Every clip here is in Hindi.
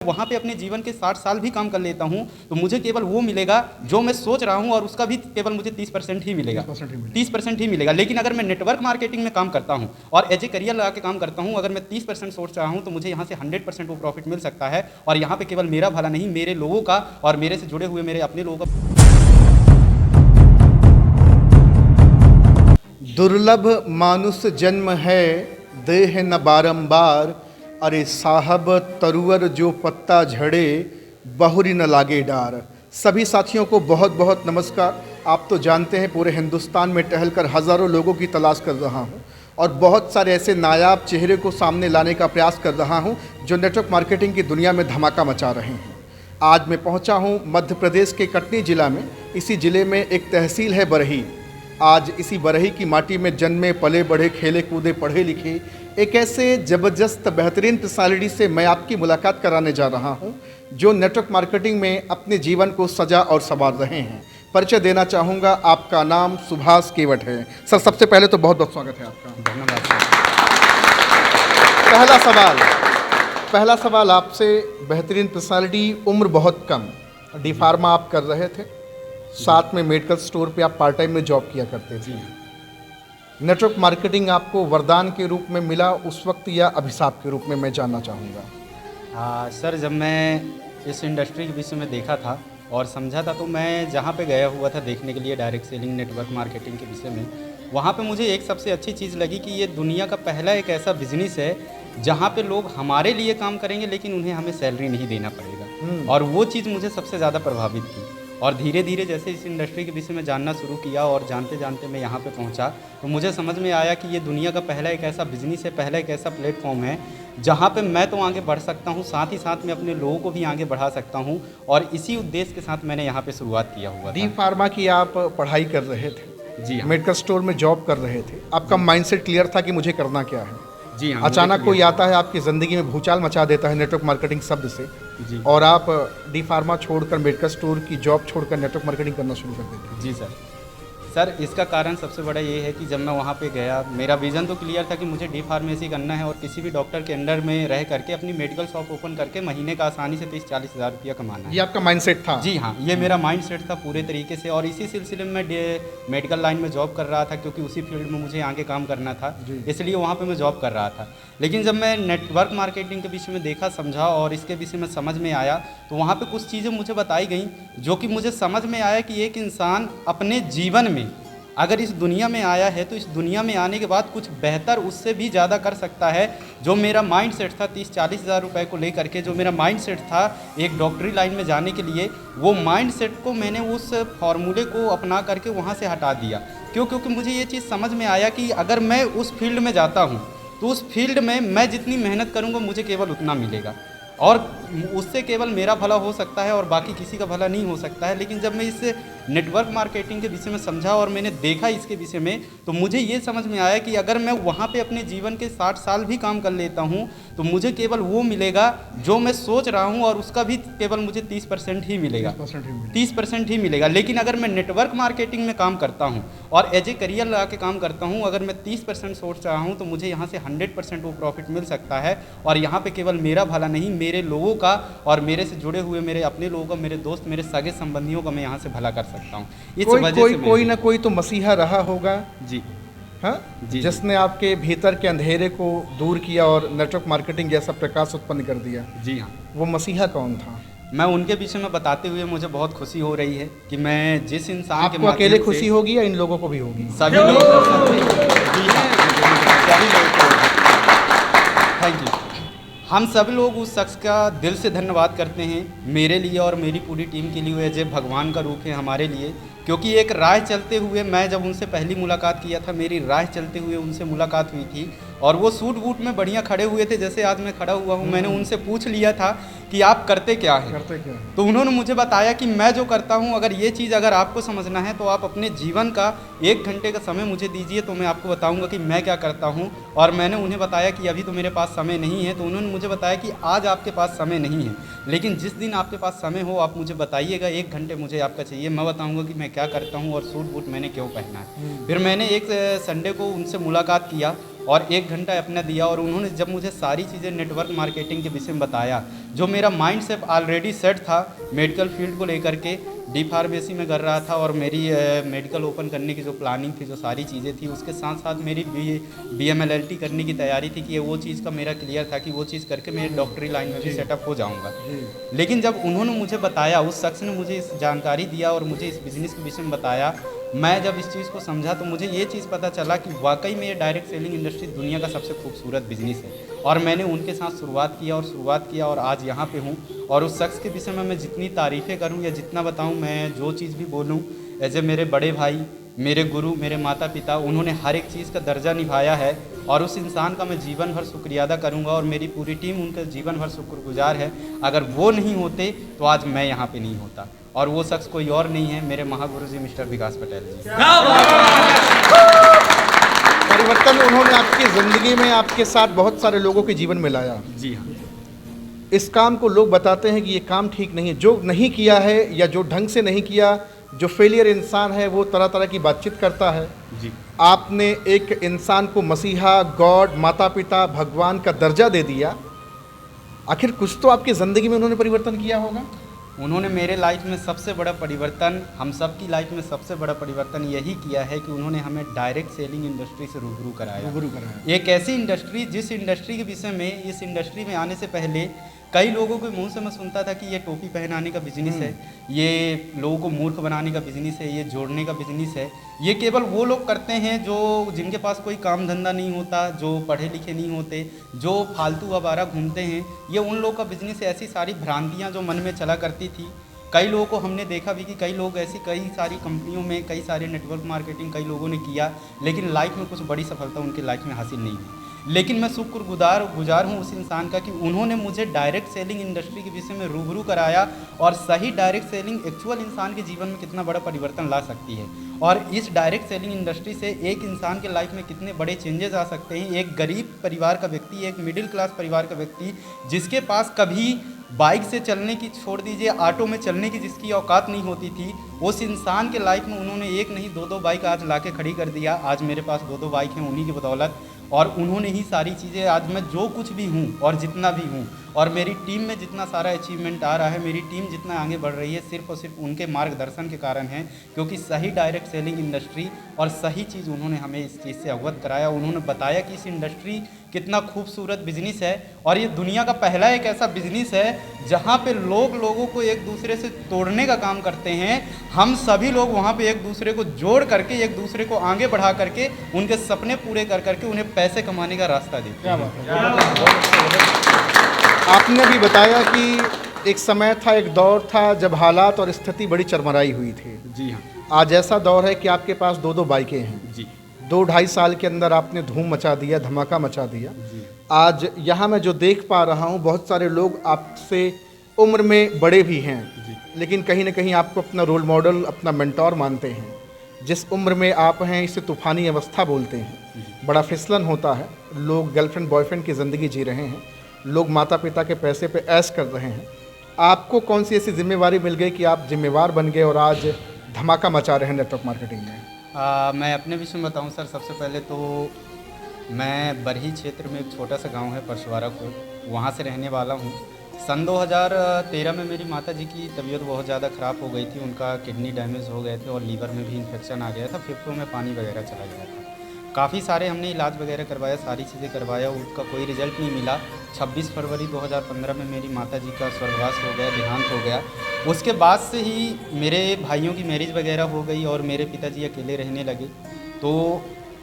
वहाँ पे अपने जीवन के 60 साल भी काम कर लेता हूँ तो मुझे केवल वो मिलेगा जो मैं सोच रहा हूँ, और उसका भी केवल मुझे 30% ही मिलेगा, 30% ही मिलेगा। लेकिन अगर मैं नेटवर्क मार्केटिंग में काम करता हूँ और एज ए करियर लगा के काम करता हूँ, अगर मैं 30% सोच रहा हूँ तो मुझे यहाँ से 100% वो प्रॉफिट मिल सकता है। और यहाँ पे केवल मेरा भला नहीं, मेरे लोगों का और मेरे से जुड़े हुए मेरे अपने लोगों का। दुर्लभ मानुष जन्म है, देह न बारंबार। अरे साहब तरुवर जो पत्ता झड़े, बहुरी न लागे डार। सभी साथियों को बहुत बहुत नमस्कार। आप तो जानते हैं पूरे हिंदुस्तान में टहलकर हज़ारों लोगों की तलाश कर रहा हूं और बहुत सारे ऐसे नायाब चेहरे को सामने लाने का प्रयास कर रहा हूं जो नेटवर्क मार्केटिंग की दुनिया में धमाका मचा रहे हैं। आज मैं पहुंचा हूं मध्य प्रदेश के कटनी जिला में। इसी ज़िले में एक तहसील है बरही। आज इसी बरही की माटी में जन्मे पले बढ़े, खेले कूदे, पढ़े लिखे एक ऐसे ज़बरदस्त बेहतरीन पर्सनालिटी से मैं आपकी मुलाकात कराने जा रहा हूं जो नेटवर्क मार्केटिंग में अपने जीवन को सजा और संवार रहे हैं। परिचय देना चाहूँगा। आपका नाम सुभाष केवट है। सर, सबसे पहले तो बहुत बहुत स्वागत है आपका। धन्यवाद। पहला सवाल आपसे। बेहतरीन पर्सनालिटी, उम्र बहुत कम, डी फार्मा आप कर रहे थे, साथ में मेडिकल स्टोर पे आप पार्ट टाइम में जॉब किया करते थे। नेटवर्क मार्केटिंग आपको वरदान के रूप में मिला उस वक्त या अभिशाप के रूप में, मैं जानना चाहूँगा। हाँ सर, जब मैं इस इंडस्ट्री के विषय में देखा था और समझा था तो मैं जहाँ पे गया हुआ था देखने के लिए डायरेक्ट सेलिंग नेटवर्क मार्केटिंग के विषय में, वहाँ पे मुझे एक सबसे अच्छी चीज़ लगी कि ये दुनिया का पहला एक ऐसा बिजनेस है जहाँ पे लोग हमारे लिए काम करेंगे लेकिन उन्हें हमें सैलरी नहीं देना पड़ेगा। और वो चीज़ मुझे सबसे ज़्यादा प्रभावित की। और धीरे धीरे जैसे इस इंडस्ट्री के विषय में जानना शुरू किया और जानते जानते मैं यहाँ पे पहुँचा तो मुझे समझ में आया कि ये दुनिया का पहला एक ऐसा बिजनेस है, पहला एक ऐसा प्लेटफॉर्म है जहाँ पे मैं तो आगे बढ़ सकता हूँ, साथ ही साथ मैं अपने लोगों को भी आगे बढ़ा सकता हूँ। और इसी उद्देश्य के साथ मैंने यहाँ पे शुरुआत किया हुआ था। डी फार्मा की आप पढ़ाई कर रहे थे, जी हाँ। मेडिकल स्टोर में जॉब कर रहे थे, आपका माइंडसेट क्लियर था कि मुझे करना क्या है। जी हाँ। अचानक कोई आता है आपकी ज़िंदगी में भूचाल मचा देता है नेटवर्क मार्केटिंग शब्द से, जी। और आप डी फार्मा छोड़कर मेडिकल स्टोर की जॉब छोड़कर नेटवर्क मार्केटिंग करना शुरू कर देते हैं। जी सर, इसका कारण सबसे बड़ा ये है कि जब मैं वहाँ पे गया, मेरा विज़न तो क्लियर था कि मुझे डी फार्मेसी करना है और किसी भी डॉक्टर के अंडर में रह करके अपनी मेडिकल शॉप ओपन करके महीने का आसानी से 30-40 हज़ार रुपया कमाना है। ये आपका माइंडसेट था? जी हाँ, ये मेरा माइंडसेट था पूरे तरीके से। और इसी सिलसिले में मेडिकल लाइन में जॉब कर रहा था क्योंकि उसी फील्ड में मुझे आगे काम करना था, इसलिए वहाँ पर मैं जॉब कर रहा था। लेकिन जब मैं नेटवर्क मार्केटिंग के विषय में देखा, समझा और इसके विषय में समझ में आया तो वहाँ पे कुछ चीज़ें मुझे बताई गई जो कि मुझे समझ में आया कि एक इंसान अपने जीवन में अगर इस दुनिया में आया है तो इस दुनिया में आने के बाद कुछ बेहतर उससे भी ज़्यादा कर सकता है। जो मेरा माइंड सेट था 30-40 हज़ार रुपये को लेकर के, जो मेरा माइंड सेट था एक डॉक्टरी लाइन में जाने के लिए, वो माइंड सेट को मैंने उस फार्मूले को अपना करके वहाँ से हटा दिया। क्योंकि मुझे ये चीज़ समझ में आया कि अगर मैं उस फील्ड में जाता हूँ तो उस फील्ड में मैं जितनी मेहनत करूँगा मुझे केवल उतना मिलेगा और उससे केवल मेरा भला हो सकता है और बाकी किसी का भला नहीं हो सकता है। लेकिन जब मैं इस नेटवर्क मार्केटिंग के विषय में समझा और मैंने देखा इसके विषय में तो मुझे ये समझ में आया कि अगर मैं वहाँ पे अपने जीवन के 60 साल भी काम कर लेता हूँ तो मुझे केवल वो मिलेगा जो मैं सोच रहा हूँ, और उसका भी केवल मुझे 30% ही मिलेगा, 30% ही मिलेगा। लेकिन अगर मैं नेटवर्क मार्केटिंग में काम करता हूँ और एज ए करियर लगा के काम करता हूँ, अगर मैं 30% सोच रहा हूँ तो मुझे यहाँ से 100% वो प्रॉफिट मिल सकता है। और यहाँ पे केवल मेरा भला नहीं, मेरे लोगों का और मेरे से जुड़े हुए मेरे अपने लोगों का, मेरे दोस्त, मेरे सगे संबंधियों का मैं यहाँ से भला कर सकता हूँ। इस वजह से कोई ना कोई तो मसीहा रहा होगा, जी हाँ, जिसने आपके भीतर के अंधेरे को दूर किया और नेटवर्क मार्केटिंग जैसा प्रकाश उत्पन्न कर दिया। जी हाँ। वो मसीहा कौन था? मैं उनके विषय में बताते हुए मुझे बहुत खुशी हो रही है कि मैं जिस इंसान आपको अकेले खुशी होगी या इन लोगों को भी होगी? सभी लोग। Thank you. हम सब लोग उस शख्स का दिल से धन्यवाद करते हैं। मेरे लिए और मेरी पूरी टीम के लिए वो एज भगवान का रूप है हमारे लिए। क्योंकि एक राह चलते हुए, मैं जब उनसे पहली मुलाकात किया था, मेरी राह चलते हुए उनसे मुलाकात हुई थी और वो सूट बूट में बढ़िया खड़े हुए थे जैसे आज मैं खड़ा हुआ हूँ। मैंने उनसे पूछ लिया था कि आप करते क्या हैं? तो उन्होंने मुझे बताया कि मैं जो करता हूँ, अगर ये चीज़ अगर आपको समझना है तो आप अपने जीवन का 1 घंटे का समय मुझे दीजिए तो मैं आपको बताऊँगा कि मैं क्या करता हूँ। और मैंने उन्हें बताया कि अभी तो मेरे पास समय नहीं है। तो उन्होंने मुझे बताया कि आज आपके पास समय नहीं है, लेकिन जिस दिन आपके पास समय हो आप मुझे बताइएगा, 1 घंटे मुझे आपका चाहिए, मैं बताऊँगा कि मैं क्या करता हूँ और सूट बूट मैंने क्यों पहना है। फिर मैंने एक संडे को उनसे मुलाकात किया और 1 घंटा अपना दिया, और उन्होंने जब मुझे सारी चीज़ें नेटवर्क मार्केटिंग के विषय में बताया, जो मेरा माइंड सेट ऑलरेडी सेट था मेडिकल फील्ड को लेकर के, डी फार्मेसी में कर रहा था और मेरी मेडिकल ओपन करने की जो प्लानिंग थी, जो सारी चीज़ें थी, उसके साथ साथ मेरी BMLLT करने की तैयारी थी कि वो चीज़ का मेरा क्लियर था कि वो चीज़ करके मैं डॉक्टरी लाइन में भी सेटअप हो जाऊँगा। लेकिन जब उन्होंने मुझे बताया, उस शख्स ने मुझे इस जानकारी दिया और मुझे इस बिज़नेस के विषय में बताया, मैं जब इस चीज़ को समझा तो मुझे ये चीज़ पता चला कि वाकई में ये डायरेक्ट सेलिंग इंडस्ट्री दुनिया का सबसे खूबसूरत बिजनेस है। और मैंने उनके साथ शुरुआत किया और आज यहाँ पे हूँ। और उस शख्स के विषय में मैं जितनी तारीफ़ें करूँ या जितना बताऊँ, मैं जो चीज़ भी बोलूँ, एज ए मेरे बड़े भाई, मेरे गुरु, मेरे माता पिता, उन्होंने हर एक चीज़ का दर्जा निभाया है और उस इंसान का मैं जीवन भर शुक्रिया अदा करूँगा और मेरी पूरी टीम उनका जीवन भर शुक्रगुजार है। अगर वो नहीं होते तो आज मैं यहाँ पे नहीं होता, और वो शख्स कोई और नहीं है, मेरे महागुरु जी मिस्टर विकास पटेल जी। परिवर्तन उन्होंने आपकी ज़िंदगी में आपके साथ बहुत सारे लोगों के जीवन में लाया। जी हाँ। इस काम को लोग बताते हैं कि ये काम ठीक नहीं है, जो नहीं किया है या जो ढंग से नहीं किया, जो फेलियर इंसान है वो तरह तरह की बातचीत करता है। जी। आपने एक इंसान को मसीहा, गॉड, माता पिता, भगवान का दर्जा दे दिया। आखिर कुछ तो आपकी ज़िंदगी में उन्होंने परिवर्तन किया होगा। उन्होंने मेरे लाइफ में सबसे बड़ा परिवर्तन, हम सब की लाइफ में सबसे बड़ा परिवर्तन यही किया है कि उन्होंने हमें डायरेक्ट सेलिंग इंडस्ट्री से रूबरू कराया। एक ऐसी इंडस्ट्री, जिस इंडस्ट्री के विषय में, इस इंडस्ट्री में आने से पहले कई लोगों के मुंह से मैं सुनता था कि ये टोपी पहनाने का बिजनेस है, ये लोगों को मूर्ख बनाने का बिजनेस है, ये जोड़ने का बिजनेस है, ये केवल वो लोग करते हैं जो जिनके पास कोई काम धंधा नहीं होता, जो पढ़े लिखे नहीं होते, जो फालतू आवारा घूमते हैं, ये उन लोगों का बिजनेस है। ऐसी सारी भ्रांतियाँ जो मन में चला करती थी, कई लोगों को हमने देखा भी कि कई लोग ऐसी कई सारी कंपनियों में, कई सारे नेटवर्क मार्केटिंग कई लोगों ने किया, लेकिन लाइफ में कुछ बड़ी सफलता उनकी लाइफ में हासिल नहीं हुई। लेकिन मैं शुक्रगुजार हूँ उस इंसान का कि उन्होंने मुझे डायरेक्ट सेलिंग इंडस्ट्री के विषय में रूबरू कराया, और सही डायरेक्ट सेलिंग एक्चुअल इंसान के जीवन में कितना बड़ा परिवर्तन ला सकती है, और इस डायरेक्ट सेलिंग इंडस्ट्री से एक इंसान के लाइफ में कितने बड़े चेंजेस आ सकते हैं। एक गरीब परिवार का व्यक्ति, एक मिडिल क्लास परिवार का व्यक्ति, जिसके पास कभी बाइक से चलने की छोड़ दीजिए, ऑटो में चलने की जिसकी औकात नहीं होती थी, उस इंसान के लाइफ में उन्होंने एक नहीं दो बाइक आज लाके खड़ी कर दिया। आज मेरे पास दो बाइक हैं उन्हीं की बदौलत, और उन्होंने ही सारी चीज़ें, आज मैं जो कुछ भी हूँ और जितना भी हूँ, और मेरी टीम में जितना सारा अचीवमेंट आ रहा है, मेरी टीम जितना आगे बढ़ रही है, सिर्फ और सिर्फ उनके मार्गदर्शन के कारण है। क्योंकि सही डायरेक्ट सेलिंग इंडस्ट्री और सही चीज़ उन्होंने हमें इस चीज़ से अवगत कराया। उन्होंने बताया कि इस इंडस्ट्री कितना खूबसूरत बिजनेस है, और ये दुनिया का पहला एक ऐसा बिजनेस है जहाँ पे लोग लोगों को एक दूसरे से तोड़ने का काम करते हैं। हम सभी लोग वहाँ पे एक दूसरे को जोड़ करके, एक दूसरे को आगे बढ़ा करके, उनके सपने पूरे कर करके उन्हें पैसे कमाने का रास्ता देते हैं। आपने भी बताया कि एक समय था, एक दौर था जब हालात और स्थिति बड़ी चरमराई हुई थी। जी हाँ। आज ऐसा दौर है कि आपके पास दो बाइकें हैं। जी। 2-2.5 साल के अंदर आपने धूम मचा दिया, धमाका मचा दिया। जी। आज यहाँ मैं जो देख पा रहा हूँ, बहुत सारे लोग आपसे उम्र में बड़े भी हैं, लेकिन कहीं ना कहीं आपको अपना रोल मॉडल, अपना मेंटोर मानते हैं। जिस उम्र में आप हैं, इसे तूफ़ानी अवस्था बोलते हैं। बड़ा फिसलन होता है, लोग गर्लफ्रेंड बॉयफ्रेंड की ज़िंदगी जी रहे हैं, लोग माता पिता के पैसे पे ऐश कर रहे हैं। आपको कौन सी ऐसी जिम्मेवारी मिल गई कि आप जिम्मेवार बन गए और आज धमाका मचा रहे हैं नेटवर्क मार्केटिंग में? मैं अपने विषय में बताऊं सर, सबसे पहले तो मैं बरही क्षेत्र में एक छोटा सा गांव है परशवारा को, वहां से रहने वाला हूं। सन 2013 में मेरी माता जी की तबीयत बहुत ज़्यादा ख़राब हो गई थी, उनका किडनी डैमेज हो गए थे और लीवर में भी इन्फेक्शन आ गया था, फेफड़ों में पानी वगैरह चला गया था। काफ़ी सारे हमने इलाज वगैरह करवाया, सारी चीज़ें करवाया, उसका कोई रिजल्ट नहीं मिला। 26 फरवरी 2015 में मेरी माता जी का स्वर्गवास हो गया, देहांत हो गया। उसके बाद से ही मेरे भाइयों की मैरिज वगैरह हो गई और मेरे पिताजी अकेले रहने लगे। तो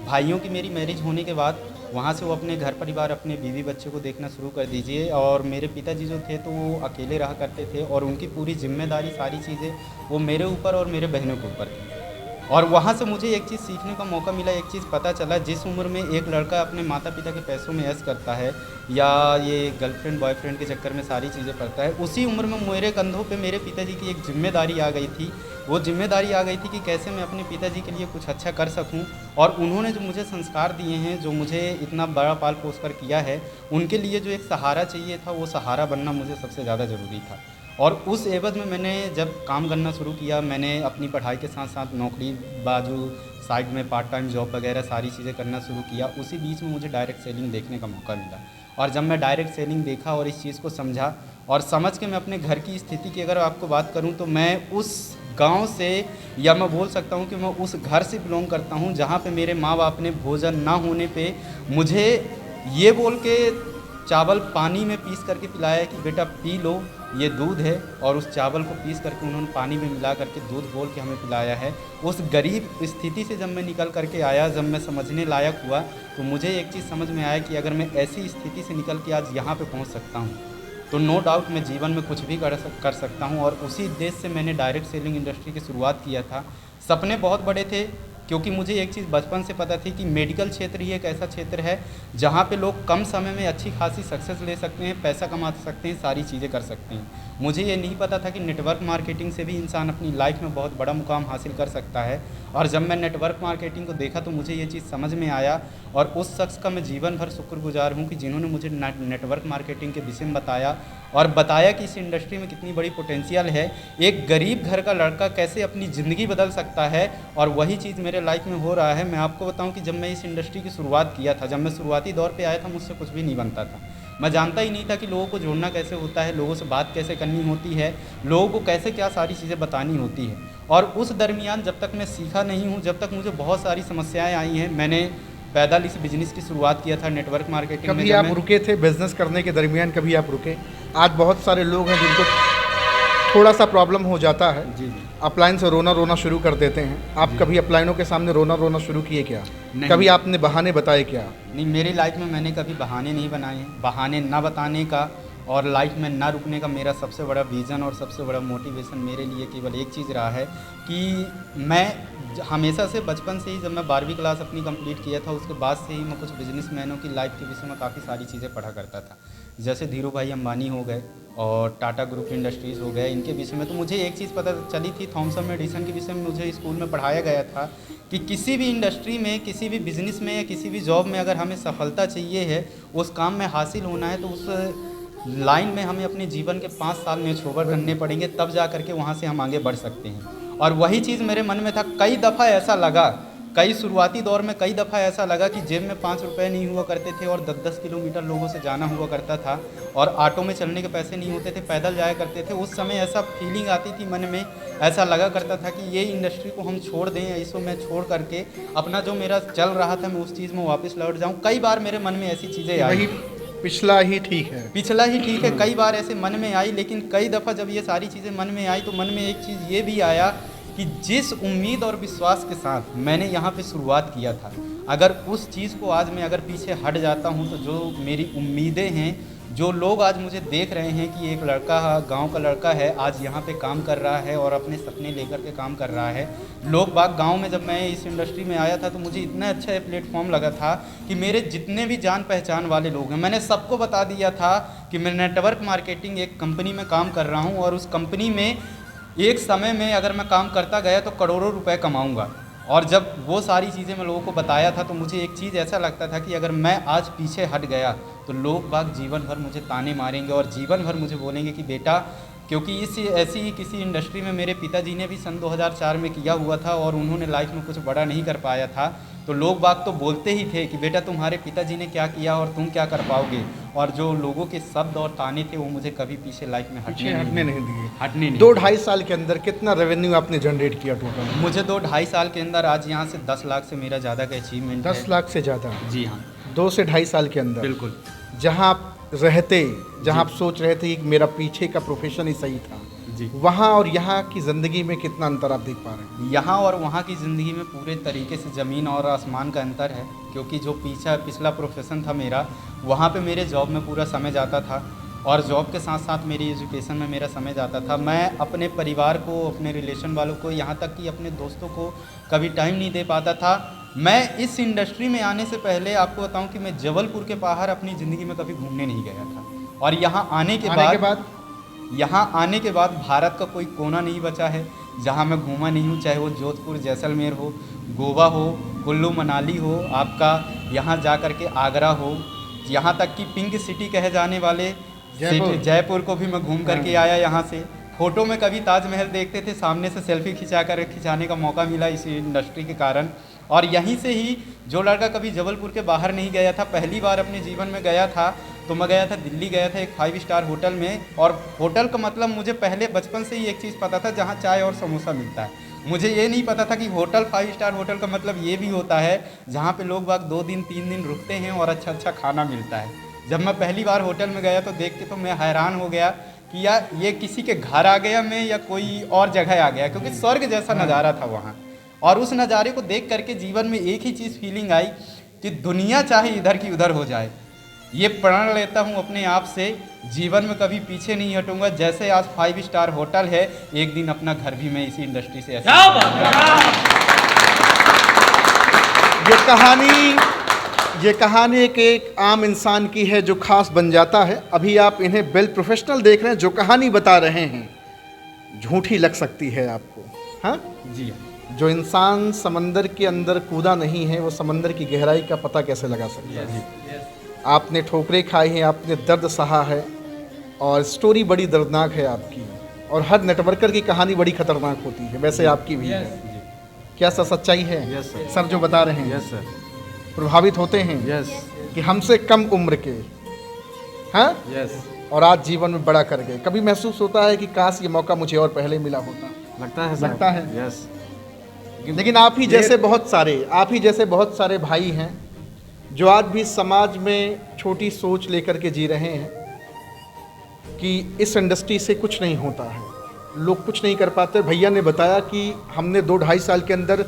भाइयों की मेरी मैरिज होने के बाद वहाँ से वो अपने घर परिवार, अपने बीवी बच्चे को देखना शुरू कर दीजिए, और मेरे पिताजी जो थे तो वो अकेले रहा करते थे और उनकी पूरी जिम्मेदारी, सारी चीज़ें वो मेरे ऊपर और मेरे बहनों के ऊपर थी। और वहाँ से मुझे एक चीज़ सीखने का मौका मिला, एक चीज़ पता चला, जिस उम्र में एक लड़का अपने माता पिता के पैसों में ऐश करता है या ये गर्लफ्रेंड बॉयफ्रेंड के चक्कर में सारी चीज़ें करता है, उसी उम्र में मेरे कंधों पे मेरे पिताजी की एक जिम्मेदारी आ गई थी। वो जिम्मेदारी आ गई थी कि कैसे मैं अपने पिताजी के लिए कुछ अच्छा कर सकूं, और उन्होंने जो मुझे संस्कार दिए हैं, जो मुझे इतना बड़ा पाल पोस कर किया है, उनके लिए जो एक सहारा चाहिए था, वो सहारा बनना मुझे सबसे ज़्यादा ज़रूरी था। और उस एवज में मैंने जब काम करना शुरू किया, मैंने अपनी पढ़ाई के साथ साथ नौकरी बाजू साइड में पार्ट टाइम जॉब वगैरह सारी चीज़ें करना शुरू किया। उसी बीच में मुझे डायरेक्ट सेलिंग देखने का मौका मिला, और जब मैं डायरेक्ट सेलिंग देखा और इस चीज़ को समझा और समझ के मैं अपने घर की स्थिति की अगर आपको बात करूं तो मैं उस गांव से, या मैं बोल सकता हूं कि मैं उस घर से बिलोंग करता हूं जहां पे मेरे माँ बाप ने भोजन ना होने पे मुझे ये बोल के चावल पानी में पीस करके पिलाया कि बेटा पी लो, ये दूध है, और उस चावल को पीस करके उन्होंने पानी में मिला करके दूध बोल के हमें पिलाया है। उस गरीब स्थिति से जब मैं निकल करके आया, जब मैं समझने लायक हुआ, तो मुझे एक चीज़ समझ में आया कि अगर मैं ऐसी स्थिति से निकल के आज यहाँ पे पहुँच सकता हूँ तो नो डाउट मैं जीवन में कुछ भी कर सकता हूँ। और उसी उद्देश्य से मैंने डायरेक्ट सेलिंग इंडस्ट्री की शुरुआत किया था। सपने बहुत बड़े थे, क्योंकि मुझे एक चीज़ बचपन से पता थी कि मेडिकल क्षेत्र ही एक ऐसा क्षेत्र है जहाँ पे लोग कम समय में अच्छी खासी सक्सेस ले सकते हैं, पैसा कमा सकते हैं, सारी चीज़ें कर सकते हैं। मुझे ये नहीं पता था कि नेटवर्क मार्केटिंग से भी इंसान अपनी लाइफ में बहुत बड़ा मुकाम हासिल कर सकता है। और जब मैं नेटवर्क मार्केटिंग को देखा तो मुझे ये चीज़ समझ में आया, और उस शख्स का मैं जीवन भर शुक्रगुजार हूँ कि जिन्होंने मुझे नेटवर्क मार्केटिंग के विषय में बताया, और बताया कि इस इंडस्ट्री में कितनी बड़ी पोटेंशियल है, एक गरीब घर का लड़का कैसे अपनी ज़िंदगी बदल सकता है। और वही चीज़ मेरे लाइफ में हो रहा है। मैं आपको बताऊं कि जब मैं इस इंडस्ट्री की शुरुआत किया था, जब मैं शुरुआती दौर पे आया था, मुझसे कुछ भी नहीं बनता था। मैं जानता ही नहीं था कि लोगों को जोड़ना कैसे होता है, लोगों से बात कैसे करनी होती है, लोगों को कैसे क्या सारी चीज़ें बतानी होती है। और उस दरमियान जब तक मैं सीखा नहीं हूँ, जब तक मुझे बहुत सारी समस्याएँ आई हैं। मैंने पैदल इस बिज़नेस की शुरुआत किया था नेटवर्क मार्केटिंग में। कभी आप रुके थे बिजनेस करने के दरमियान? कभी आप रुके? आज बहुत सारे लोग हैं जिनको थोड़ा सा प्रॉब्लम हो जाता है, जी। अपलाइन से रोना शुरू कर देते हैं। आप कभी अपलाइनों के सामने रोना शुरू किए क्या? नहीं। कभी आपने बहाने बताए क्या? नहीं, मेरी लाइफ में मैंने कभी बहाने नहीं बनाए हैं। बहाने ना बताने का और लाइफ में ना रुकने का मेरा सबसे बड़ा विज़न और सबसे बड़ा मोटिवेशन मेरे लिए केवल एक चीज़ रहा है कि मैं हमेशा से बचपन से ही, जब मैं 12वीं क्लास अपनी कंप्लीट किया था, उसके बाद से ही मैं कुछ बिजनेसमैनों की लाइफ के विषय में काफ़ी सारी चीज़ें पढ़ा करता था। जैसे धीरू भाई अंबानी हो गए और टाटा ग्रुप इंडस्ट्रीज़ हो गए, इनके विषय में तो मुझे एक चीज़ पता चली थी। थॉमसन एडिसन के विषय में मुझे स्कूल में पढ़ाया गया था कि किसी भी इंडस्ट्री में, किसी भी बिज़नेस में या किसी भी जॉब में अगर हमें सफलता चाहिए है, उस काम में हासिल होना है, तो उस लाइन में हमें अपने जीवन के 5 साल नेचोवर करने पड़ेंगे, तब जा करके वहाँ से हम आगे बढ़ सकते हैं। और वही चीज़ मेरे मन में था। कई दफ़ा ऐसा लगा, कई शुरुआती दौर में कई दफ़ा ऐसा लगा कि जेब में 5 रुपये नहीं हुआ करते थे और 10-10 किलोमीटर लोगों से जाना हुआ करता था, और ऑटो में चलने के पैसे नहीं होते थे, पैदल जाया करते थे। उस समय ऐसा फीलिंग आती थी मन में, ऐसा लगा करता था कि ये इंडस्ट्री को हम छोड़ दें, इसको मैं छोड़ करके अपना जो मेरा चल रहा था मैं उस चीज़ में वापस लौट जाऊँ। कई बार मेरे मन में ऐसी चीज़ें आई, पिछला ही ठीक है, पिछला ही ठीक है, कई बार ऐसे मन में आई। लेकिन कई दफ़ा जब ये सारी चीज़ें मन में आई तो मन में एक चीज़ ये भी आया कि जिस उम्मीद और विश्वास के साथ मैंने यहाँ पे शुरुआत किया था, अगर उस चीज़ को आज मैं अगर पीछे हट जाता हूँ तो जो मेरी उम्मीदें हैं, जो लोग आज मुझे देख रहे हैं कि एक लड़का, गांव का लड़का है, आज यहाँ पे काम कर रहा है और अपने सपने लेकर के काम कर रहा है। लोग बाग गांव में, जब मैं इस इंडस्ट्री में आया था तो मुझे इतना अच्छा ये प्लेटफॉर्म लगा था कि मेरे जितने भी जान पहचान वाले लोग हैं, मैंने सबको बता दिया था कि मैं नेटवर्क मार्केटिंग एक कंपनी में काम कर रहा हूँ, और उस कंपनी में एक समय में अगर मैं काम करता गया तो करोड़ों रुपए कमाऊँगा। और जब वो सारी चीज़ें मैं लोगों को बताया था तो मुझे एक चीज़ ऐसा लगता था कि अगर मैं आज पीछे हट गया तो लोग बाग जीवन भर मुझे ताने मारेंगे और जीवन भर मुझे बोलेंगे कि बेटा, क्योंकि इस ऐसी ही किसी इंडस्ट्री में मेरे पिताजी ने भी सन 2004 में किया हुआ था और उन्होंने लाइफ में कुछ बड़ा नहीं कर पाया था, तो लोग बाग तो बोलते ही थे कि बेटा तुम्हारे पिताजी ने क्या किया और तुम क्या कर पाओगे। और जो लोगों के शब्द और ताने थे वो मुझे कभी पीछे लाइफ में हटने नहीं दिए। 2-2.5 साल के अंदर कितना रेवेन्यू आपने जनरेट किया टोटल? मुझे 2-2.5 साल के अंदर आज यहाँ से 10 लाख से मेरा ज़्यादा का अचीवमेंट 10 लाख से ज़्यादा? जी हाँ, 2 से 2.5 साल के अंदर। बिल्कुल। जहाँ आप रहते, जहाँ आप सोच रहे थे कि मेरा पीछे का प्रोफेशन ही सही था, जी, वहाँ और यहाँ की ज़िंदगी में कितना अंतर आप देख पा रहे हैं? यहाँ और वहाँ की ज़िंदगी में पूरे तरीके से ज़मीन और आसमान का अंतर है। क्योंकि जो पिछला प्रोफेशन था मेरा, वहाँ पे मेरे जॉब में पूरा समय जाता था और जॉब के साथ साथ मेरी एजुकेशन में मेरा समय जाता था। मैं अपने परिवार को, अपने रिलेशन वालों को, यहाँ तक कि अपने दोस्तों को कभी टाइम नहीं दे पाता था। मैं इस इंडस्ट्री में आने से पहले आपको बताऊं कि मैं जबलपुर के बाहर अपनी ज़िंदगी में कभी घूमने नहीं गया था, और यहाँ आने के बाद भारत का कोई कोना नहीं बचा है जहाँ मैं घूमा नहीं हूँ, चाहे वो जोधपुर, जैसलमेर हो, गोवा हो, कुल्लू मनाली हो, आपका यहाँ जा कर के आगरा हो, यहाँ तक कि पिंक सिटी कहे जाने वाले जयपुर को भी मैं घूम करके आया यहाँ से। फोटो में कभी ताजमहल देखते थे, सामने से सेल्फी खिंचाने का मौका मिला इसी इंडस्ट्री के कारण। और यहीं से ही जो लड़का कभी जबलपुर के बाहर नहीं गया था, पहली बार अपने जीवन में गया था, तो मैं गया था दिल्ली, गया था एक 5 स्टार होटल में। और होटल का मतलब मुझे पहले बचपन से ही एक चीज़ पता था, जहाँ चाय और समोसा मिलता है। मुझे ये नहीं पता था कि होटल 5 स्टार होटल का मतलब ये भी होता है जहाँ पे लोग बाग 2 दिन 3 दिन रुकते हैं और अच्छा अच्छा खाना मिलता है। जब मैं पहली बार होटल में गया तो देख के तो मैं हैरान हो गया कि यार ये किसी के घर आ गया मैं या कोई और जगह आ गया, क्योंकि स्वर्ग जैसा नज़ारा था वहाँ। और उस नज़ारे को देख करके जीवन में एक ही चीज़ फीलिंग आई कि दुनिया चाहे इधर की उधर हो जाए, ये प्रण लेता हूँ अपने आप से, जीवन में कभी पीछे नहीं हटूंगा। जैसे आज 5 स्टार होटल है, एक दिन अपना घर भी मैं इसी इंडस्ट्री से ये कहानी एक आम इंसान की है जो खास बन जाता है। अभी आप इन्हें वेल प्रोफेशनल देख रहे हैं, जो कहानी बता रहे हैं झूठी लग सकती है आपको, हाँ जी हाँ। जो इंसान समंदर के अंदर कूदा नहीं है वो समंदर की गहराई का पता कैसे लगा सकता है। आपने ठोकरें खाई हैं, आपने दर्द सहा है, और स्टोरी बड़ी दर्दनाक है आपकी। और हर नेटवर्कर की कहानी बड़ी खतरनाक होती है, वैसे आपकी भी है। क्या सर सच्चाई है? Yes sir. सर जो बता रहे हैं यस सर। प्रभावित होते हैं यस कि हमसे कम उम्र के, हाँ, यस, और आज जीवन में बड़ा कर गए। कभी महसूस होता है कि काश ये मौका मुझे और पहले मिला होता? लगता है। यस। लेकिन आप ही जैसे बहुत सारे भाई हैं जो आज भी समाज में छोटी सोच लेकर के जी रहे हैं कि इस इंडस्ट्री से कुछ नहीं होता है, लोग कुछ नहीं कर पाते। भैया ने बताया कि हमने 2-2.5 साल के अंदर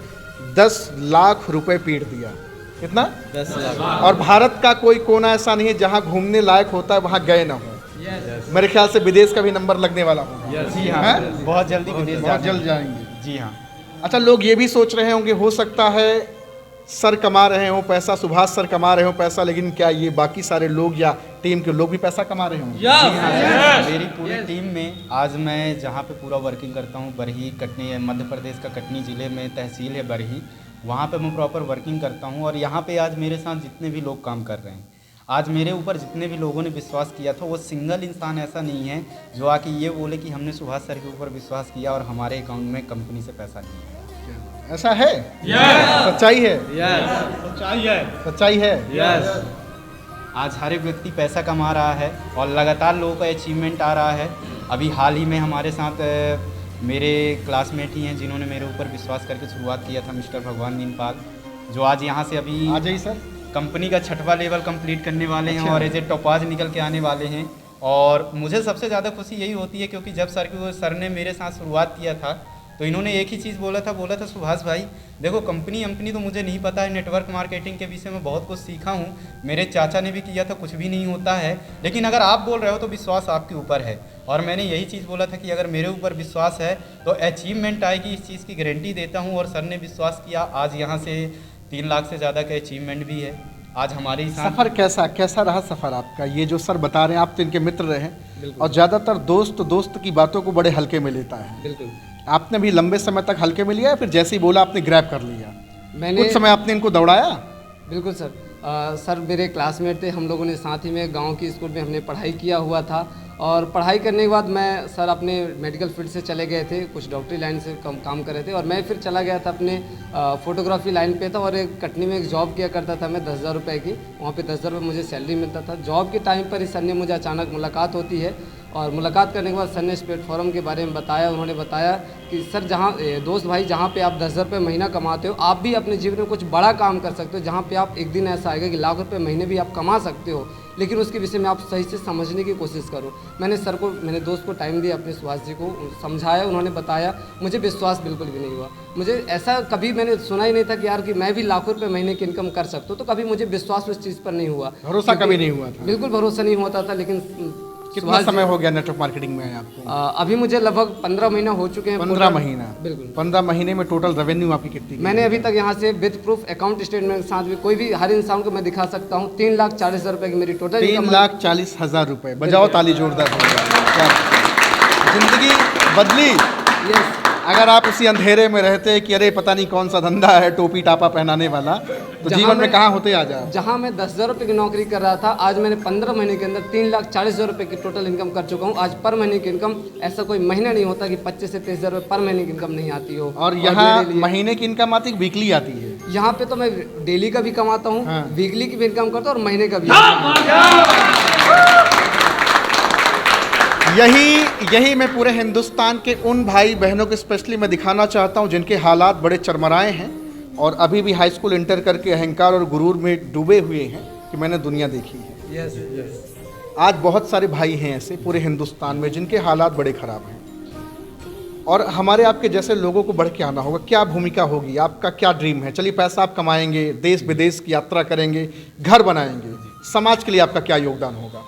10 लाख रुपए पीट दिया। कितना? 10 लाख। और भारत का कोई कोना ऐसा नहीं है जहां घूमने लायक होता है वहां गए ना हो। मेरे ख्याल से विदेश का भी नंबर लगने वाला होगा। जी हाँ, बहुत जल्दी विदेश बहुत जल्द जाएंगे। जी हाँ। अच्छा, लोग ये भी सोच रहे होंगे, हो सकता है सर कमा रहे हो पैसा, सुभाष सर कमा रहे हो पैसा, लेकिन क्या ये बाकी सारे लोग या टीम के लोग भी पैसा कमा रहे होंगे? जी हाँ, मेरी पूरी टीम में आज मैं जहाँ पे पूरा वर्किंग करता हूँ, बरही कटनी, मध्य प्रदेश का कटनी ज़िले में तहसील है बरही, वहाँ पे मैं प्रॉपर वर्किंग करता हूँ। और यहाँ पे आज मेरे साथ जितने भी लोग काम कर रहे हैं, आज मेरे ऊपर जितने भी लोगों ने विश्वास किया था, वो सिंगल इंसान ऐसा नहीं है जो आके ये बोले कि हमने सुभाष सर के ऊपर विश्वास किया और हमारे अकाउंट में कंपनी से पैसा नहीं आया। ऐसा है? सच्चाई है? सच्चाई है? आज हर एक व्यक्ति पैसा कमा रहा है और लगातार लोगों का अचीवमेंट आ रहा है। अभी हाल ही में हमारे साथ मेरे क्लासमेट ही हैं जिन्होंने मेरे ऊपर विश्वास करके शुरुआत किया था, मिस्टर भगवान मीनपाल, जो आज यहाँ से अभी आ जाइए सर, कंपनी का 6वां लेवल कंप्लीट करने वाले हैं। अच्छा। और एज ए टॉपाज निकल के आने वाले हैं। और मुझे सबसे ज़्यादा खुशी यही होती है क्योंकि जब सर ने मेरे साथ शुरुआत किया था तो इन्होंने एक ही चीज़ बोला था सुभाष भाई देखो, कंपनी तो मुझे नहीं पता है, नेटवर्क मार्केटिंग के विषय में बहुत कुछ सीखा हूँ, मेरे चाचा ने भी किया था, कुछ भी नहीं होता है, लेकिन अगर आप बोल रहे हो तो विश्वास आपके ऊपर है। और मैंने यही चीज़ बोला था कि अगर मेरे ऊपर विश्वास है तो अचीवमेंट आएगी, इस चीज़ की गारंटी देता हूँ। और सर ने विश्वास किया, आज यहाँ से 3 लाख से ज़्यादा का अचीवमेंट भी है। आज हमारे ही साथ सफ़र कैसा रहा सफ़र आपका? ये जो सर बता रहे हैं, आप तो इनके मित्र रहे और ज़्यादातर दोस्त की बातों को बड़े हल्के में लेता है। बिल्कुल। आपने भी लंबे समय तक हल्के में लिया या फिर जैसे ही बोला आपने ग्रैब कर लिया? मैंने कुछ समय आपने इनको दौड़ाया? बिल्कुल सर। सर मेरे क्लासमेट थे, हम लोगों ने साथ ही में गांव की स्कूल में हमने पढ़ाई किया हुआ था। और पढ़ाई करने के बाद मैं सर अपने मेडिकल फील्ड से चले गए थे, कुछ डॉक्टरी लाइन से काम कर रहे थे, और मैं फिर चला गया था अपने फोटोग्राफी लाइन पे था। और एक कटनी में एक जॉब किया करता था मैं 10,000 रुपये की, वहाँ पे 10,000 रुपये मुझे सैलरी मिलता था। जॉब के टाइम पर ही सर ने मुझे अचानक मुलाकात होती है, और मुलाकात करने के बाद सर ने इस प्लेटफॉर्म के बारे में बताया। उन्होंने बताया कि सर जहाँ दोस्त भाई जहाँ पे आप 10,000 रुपये महीना कमाते हो, आप भी अपने जीवन में कुछ बड़ा काम कर सकते हो, जहाँ पे आप एक दिन ऐसा आएगा कि लाख रुपये महीने भी आप कमा सकते हो, लेकिन उसके विषय में आप सही से समझने की कोशिश करो। मैंने सर को, मैंने दोस्त को टाइम दिया, अपने सुभाष जी को समझाया, उन्होंने बताया, मुझे विश्वास बिल्कुल भी नहीं हुआ। मुझे ऐसा कभी मैंने सुना ही नहीं था कि यार कि मैं भी लाखों रुपये महीने की इनकम कर सकता हूँ, तो कभी मुझे विश्वास उस चीज़ पर नहीं हुआ, भरोसा कभी नहीं हुआ था? बिल्कुल भरोसा नहीं होता था। लेकिन कितना समय हो गया नेटवर्क मार्केटिंग में आपको? अभी मुझे लगभग 15 महीना हो चुके हैं। 15 महीना? बिल्कुल। 15 महीने में टोटल रेवेन्यू आपकी कितनी? मैंने अभी तक यहाँ से विद प्रूफ अकाउंट स्टेटमेंट के साथ भी कोई भी हर इंसान को मैं दिखा सकता हूँ, 3,40,000 रुपये की मेरी टोटल 3,40,000 रुपये। बजाओ ताली जोरदार। जिंदगी बदली। यस। अगर आप उसी अंधेरे में रहते कि अरे पता नहीं कौन सा धंधा है टोपी टापा पहनाने वाला, तो जीवन में कहाँ होते आज आप? जहाँ मैं 10,000 रुपये की नौकरी कर रहा था, आज मैंने 15 महीने के अंदर 3,40,000 रुपये की टोटल इनकम कर चुका हूँ। आज पर महीने की इनकम, ऐसा कोई महीना नहीं होता कि 25 से 30,000 रुपये पर महीने की इनकम नहीं आती हो। और यहाँ महीने की इनकम आती है, वीकली आती है? यहाँ पे तो मैं डेली का भी कमाता हूँ, हाँ। वीकली की भी इनकम करता हूँ और महीने का भी। यही मैं पूरे हिंदुस्तान के उन भाई बहनों को स्पेशली मैं दिखाना चाहता हूँ जिनके हालात बड़े चरमराए हैं और अभी भी हाई स्कूल इंटर करके अहंकार और गुरूर में डूबे हुए हैं कि मैंने दुनिया देखी है। Yes yes. आज बहुत सारे भाई हैं ऐसे पूरे हिंदुस्तान में जिनके हालात बड़े ख़राब हैं और हमारे आपके जैसे लोगों को बढ़ के आना होगा। क्या भूमिका होगी, आपका क्या ड्रीम है? चलिए, पैसा आप कमाएंगे, देश विदेश की यात्रा करेंगे, घर बनाएंगे, समाज के लिए आपका क्या योगदान होगा?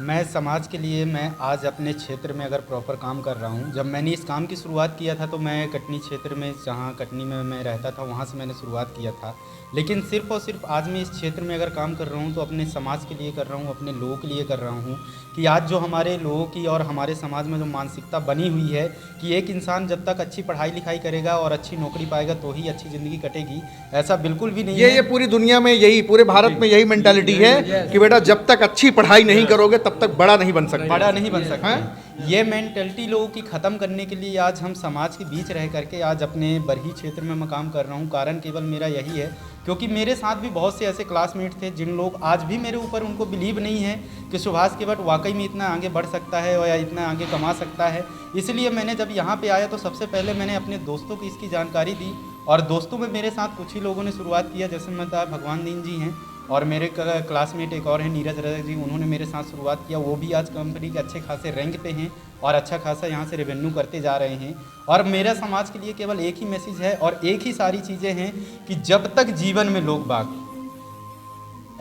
मैं समाज के लिए, मैं आज अपने क्षेत्र में अगर प्रॉपर काम कर रहा हूँ। जब मैंने इस काम की शुरुआत किया था तो मैं कटनी क्षेत्र में, जहाँ कटनी में मैं रहता था, वहाँ से मैंने शुरुआत किया था। लेकिन सिर्फ़ और सिर्फ आज मैं इस क्षेत्र में अगर काम कर रहा हूँ तो अपने समाज के लिए कर रहा हूँ, अपने लोगों के लिए कर रहा हूँ कि आज जो हमारे लोगों की और हमारे समाज में जो मानसिकता बनी हुई है कि एक इंसान जब तक अच्छी पढ़ाई लिखाई करेगा और अच्छी नौकरी पाएगा तो ही अच्छी ज़िंदगी कटेगी, ऐसा बिल्कुल भी नहीं है। ये पूरी दुनिया में यही, पूरे भारत में यही मेंटालिटी है कि बेटा जब तक अच्छी पढ़ाई नहीं करोगे तब तक बड़ा नहीं बन सकते। बड़ा नहीं बन सकता। ये मेंटलिटी लोगों की ख़त्म करने के लिए आज हम समाज के बीच रह करके आज अपने बरही क्षेत्र में मैं काम कर रहा हूँ। कारण केवल मेरा यही है क्योंकि मेरे साथ भी बहुत से ऐसे क्लासमेट थे जिन लोग आज भी मेरे ऊपर, उनको बिलीव नहीं है कि सुभाष केवट वाकई में इतना आगे बढ़ सकता है और या इतना आगे कमा सकता है। इसलिए मैंने जब यहाँ पे आया तो सबसे पहले मैंने अपने दोस्तों को इसकी जानकारी दी और दोस्तों में मेरे साथ कुछ ही लोगों ने शुरुआत किया। जैसे मैं था, भगवान दीन जी हैं और मेरे क्लासमेट एक और हैं नीरज रजक जी, उन्होंने मेरे साथ शुरुआत किया। वो भी आज कंपनी के अच्छे खासे रैंक पे हैं और अच्छा खासा यहाँ से रेवेन्यू करते जा रहे हैं। और मेरा समाज के लिए केवल एक ही मैसेज है और एक ही सारी चीज़ें हैं कि जब तक जीवन में लोग बाग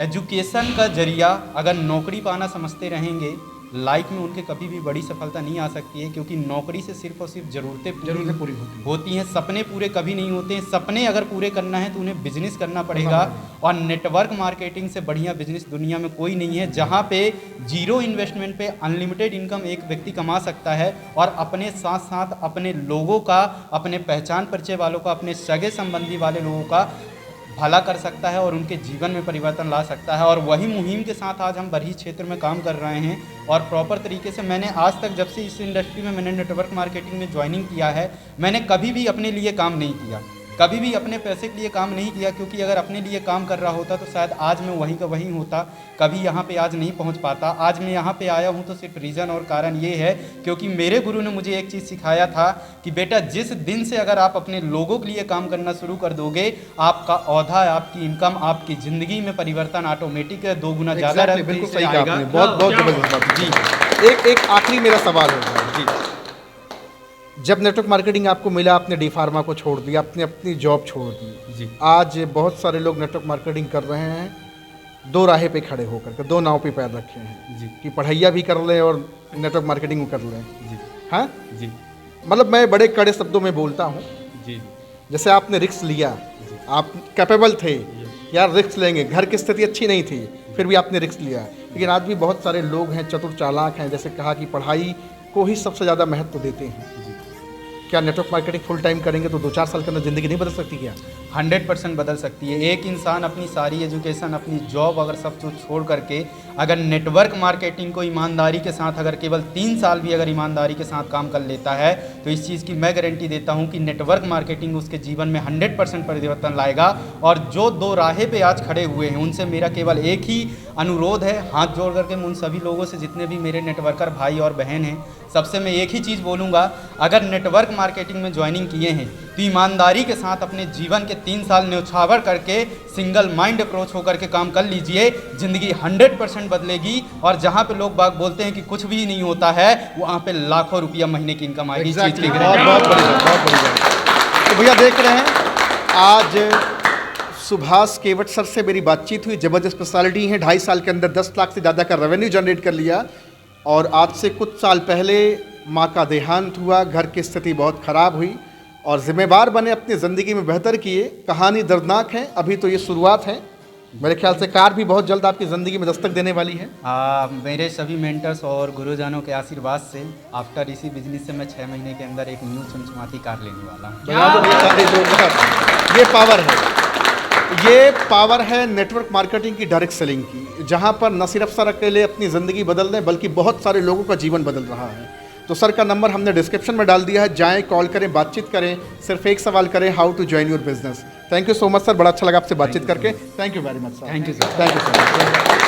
एजुकेशन का जरिया अगर नौकरी पाना समझते रहेंगे, लाइफ में उनके कभी भी बड़ी सफलता नहीं आ सकती है। क्योंकि नौकरी से सिर्फ और सिर्फ ज़रूरतें पूरी होती हैं, सपने पूरे कभी नहीं होते हैं। सपने अगर पूरे करना है तो उन्हें बिजनेस करना पड़ेगा और नेटवर्क मार्केटिंग से बढ़िया बिजनेस दुनिया में कोई नहीं है, जहां पे जीरो इन्वेस्टमेंट पे अनलिमिटेड इनकम एक व्यक्ति कमा सकता है और अपने साथ साथ अपने लोगों का, अपने पहचान परिचय वालों का, अपने सगे संबंधी वाले लोगों का भला कर सकता है और उनके जीवन में परिवर्तन ला सकता है। और वही मुहिम के साथ आज हम बरही क्षेत्र में काम कर रहे हैं और प्रॉपर तरीके से मैंने आज तक, जब से इस इंडस्ट्री में मैंने नेटवर्क मार्केटिंग में ज्वाइनिंग किया है, मैंने कभी भी अपने लिए काम नहीं किया, कभी भी अपने पैसे के लिए काम नहीं किया। क्योंकि अगर अपने लिए काम कर रहा होता तो शायद आज मैं वहीं का वहीं होता, कभी यहाँ पे आज नहीं पहुँच पाता। आज मैं यहाँ पे आया हूँ तो सिर्फ रीज़न और कारण ये है क्योंकि मेरे गुरु ने मुझे एक चीज़ सिखाया था कि बेटा जिस दिन से अगर आप अपने लोगों के लिए काम करना शुरू कर दोगे, आपका औहदा, आपकी इनकम, आपकी ज़िंदगी में परिवर्तन ऑटोमेटिक 2 गुना ज़्यादा बिल्कुल सही कहा आपने, बहुत जबरदस्त बात जी। एक आखिरी मेरा सवाल होगा जी, जब नेटवर्क मार्केटिंग आपको मिला, आपने डी फार्मा को छोड़ दिया, आपने अपनी जॉब छोड़ दी जी। आज बहुत सारे लोग नेटवर्क मार्केटिंग कर रहे हैं, 2 राहें पे खड़े होकर के, 2 नाव पे पैर रखे हैं जी कि पढ़ाइया भी कर लें और नेटवर्क मार्केटिंग भी कर लें जी। हाँ जी मतलब मैं बड़े कड़े शब्दों में बोलता हूँ, जी। जैसे आपने रिस्क लिया, आप कैपेबल थे यार रिस्क लेंगे, घर की स्थिति अच्छी नहीं थी फिर भी आपने रिस्क लिया। लेकिन आज भी बहुत सारे लोग हैं, चतुर चालाक हैं, जैसे कहा कि पढ़ाई को ही सबसे ज़्यादा महत्व देते हैं। क्या नेटवर्क मार्केटिंग फुल टाइम करेंगे तो 2-4 साल के अंदर ज़िंदगी नहीं बदल सकती क्या? 100% बदल सकती है। एक इंसान अपनी सारी एजुकेशन, अपनी जॉब अगर सब कुछ छोड़ करके अगर नेटवर्क मार्केटिंग को ईमानदारी के साथ, अगर केवल 3 साल भी अगर ईमानदारी के साथ काम कर लेता है तो इस चीज़ की मैं गारंटी देता हूं कि नेटवर्क मार्केटिंग उसके जीवन में 100% परिवर्तन लाएगा। और जो 2 राहें पे आज खड़े हुए हैं उनसे मेरा केवल एक ही अनुरोध है, हाथ जोड़ करके उन सभी लोगों से, जितने भी मेरे नेटवर्कर भाई और बहन हैं, सबसे मैं एक ही चीज़ बोलूँगा, अगर नेटवर्क मार्केटिंग में ज्वाइनिंग किए हैं तो ईमानदारी के साथ अपने जीवन के 3 साल न्यौछावर करके सिंगल माइंड अप्रोच होकर के काम कर लीजिए। ज़िंदगी 100% बदलेगी और जहाँ पे लोग बाग बोलते हैं कि कुछ भी नहीं होता है, वहाँ पे लाखों रुपया महीने की इनकम आएगी। बहुत बड़ी बात। तो भैया देख रहे हैं आज सुभाष केवट सर से मेरी बातचीत हुई, ज़बरदस्त पर्सनालिटी हैं, 2.5 साल के अंदर 10 लाख से ज़्यादा का रेवेन्यू जनरेट कर लिया। और आज से कुछ साल पहले माँ का देहांत हुआ, घर की स्थिति बहुत ख़राब हुई और ज़िम्मेवार बने, अपनी ज़िंदगी में बेहतर किए। कहानी दर्दनाक है, अभी तो ये शुरुआत है। मेरे ख्याल से कार भी बहुत जल्द आपकी ज़िंदगी में दस्तक देने वाली है। मेरे सभी मेंटर्स और गुरुजनों के आशीर्वाद से आफ्टर इसी बिजनेस से मैं 6 महीने के अंदर एक न्यू चमचमाती कार लेने वाला हूँ। बजा दो भैया ताली जोरदार। ये पावर है, ये पावर है नेटवर्क मार्केटिंग की, डायरेक्ट सेलिंग की, जहाँ पर न सिर्फ सर अकेले अपनी ज़िंदगी बदल दें बल्कि बहुत सारे लोगों का जीवन बदल रहा है। तो सर का नंबर हमने डिस्क्रिप्शन में डाल दिया है, जाएं, कॉल करें, बातचीत करें, सिर्फ एक सवाल करें, how to join your business. Thank you so much sir, बड़ा अच्छा लगा आपसे बातचीत करके। Thank you very much sir. Thank you sir. Thank you sir.